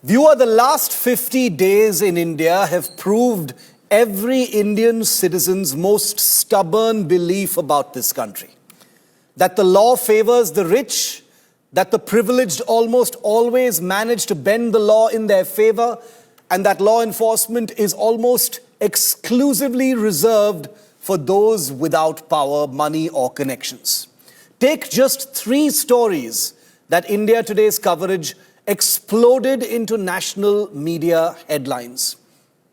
Viewer, the last 50 days in India have proved every Indian citizen's most stubborn belief about this country. That the law favors the rich, that the privileged almost always manage to bend the law in their favor, and that law enforcement is almost exclusively reserved for those without power, money, or connections. Take just 3 stories that India Today's coverage exploded into national media headlines.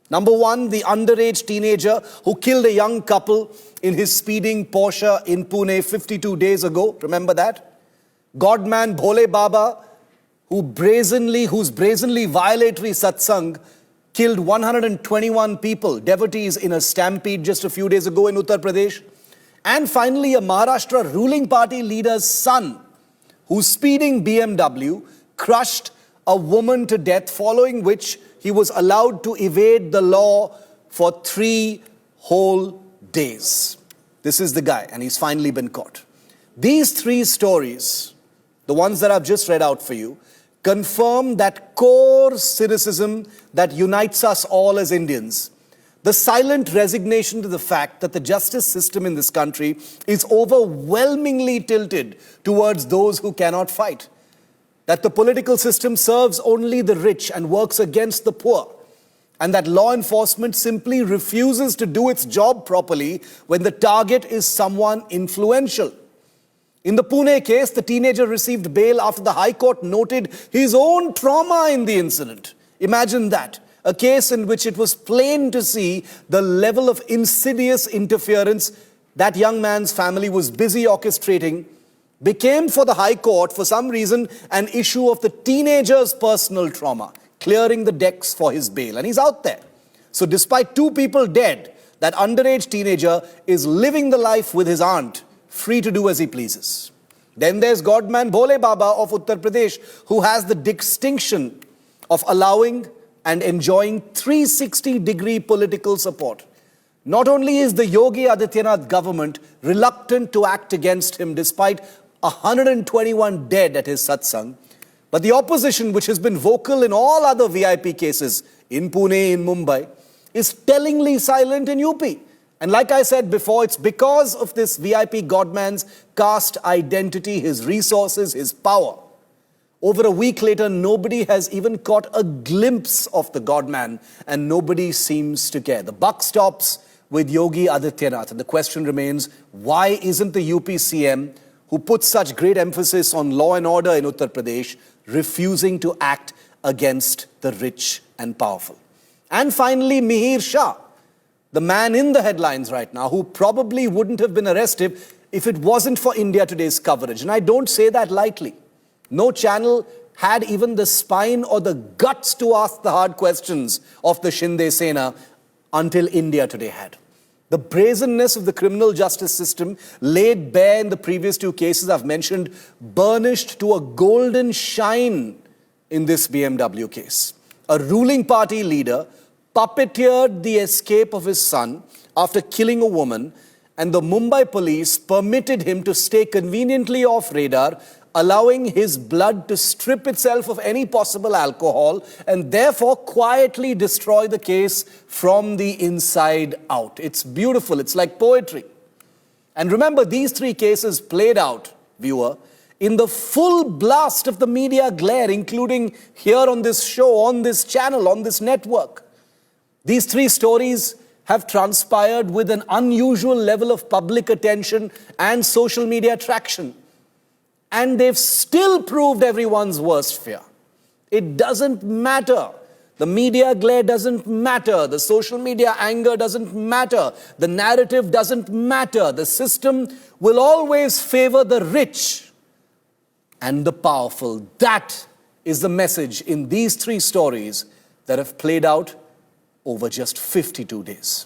Number 1, the underage teenager who killed a young couple in his speeding Porsche in Pune 52 days ago. Remember that? Godman Bhole Baba, whose brazenly violatory satsang killed 121 people, devotees, in a stampede just a few days ago in Uttar Pradesh. And finally, a Maharashtra ruling party leader's son, whose speeding BMW crushed a woman to death, following which he was allowed to evade the law for 3 whole days. This is the guy, and he's finally been caught. These 3 stories, the ones that I've just read out for you, confirm that core cynicism that unites us all as Indians. The silent resignation to the fact that the justice system in this country is overwhelmingly tilted towards those who cannot fight. That the political system serves only the rich and works against the poor. And that law enforcement simply refuses to do its job properly when the target is someone influential. In the Pune case, the teenager received bail after the High Court noted his own trauma in the incident. Imagine that. A case in which it was plain to see the level of insidious interference that young man's family was busy orchestrating became for the High Court, for some reason, an issue of the teenager's personal trauma, clearing the decks for his bail. And he's out there. So despite 2 people dead, that underage teenager is living the life with his aunt, free to do as he pleases. Then there's Godman Bhole Baba of Uttar Pradesh, who has the distinction of allowing and enjoying 360-degree political support. Not only is the Yogi Adityanath government reluctant to act against him despite 121 dead at his satsang, but the opposition, which has been vocal in all other VIP cases in Pune, in Mumbai, is tellingly silent in UP. And like I said before, it's because of this VIP godman's caste identity, his resources, his power. Over a week later, nobody has even caught a glimpse of the godman, and nobody seems to care. The buck stops with Yogi Adityanath, and the question remains, why isn't the UP CM, who puts such great emphasis on law and order in Uttar Pradesh, refusing to act against the rich and powerful? And finally, Mihir Shah, the man in the headlines right now, who probably wouldn't have been arrested if it wasn't for India Today's coverage. And I don't say that lightly. No channel had even the spine or the guts to ask the hard questions of the Shinde Sena until India Today had. The brazenness of the criminal justice system laid bare in the previous 2 cases I've mentioned, burnished to a golden shine in this BMW case. A ruling party leader puppeteered the escape of his son after killing a woman, and the Mumbai police permitted him to stay conveniently off radar, allowing his blood to strip itself of any possible alcohol and therefore quietly destroy the case from the inside out. It's beautiful. It's like poetry. And remember, these 3 cases played out, viewer, in the full blast of the media glare, including here on this show, on this channel, on this network. These 3 stories have transpired with an unusual level of public attention and social media traction. And they've still proved everyone's worst fear. It doesn't matter. The media glare doesn't matter. The social media anger doesn't matter. The narrative doesn't matter. The system will always favor the rich and the powerful. That is the message in these 3 stories that have played out over just 52 days.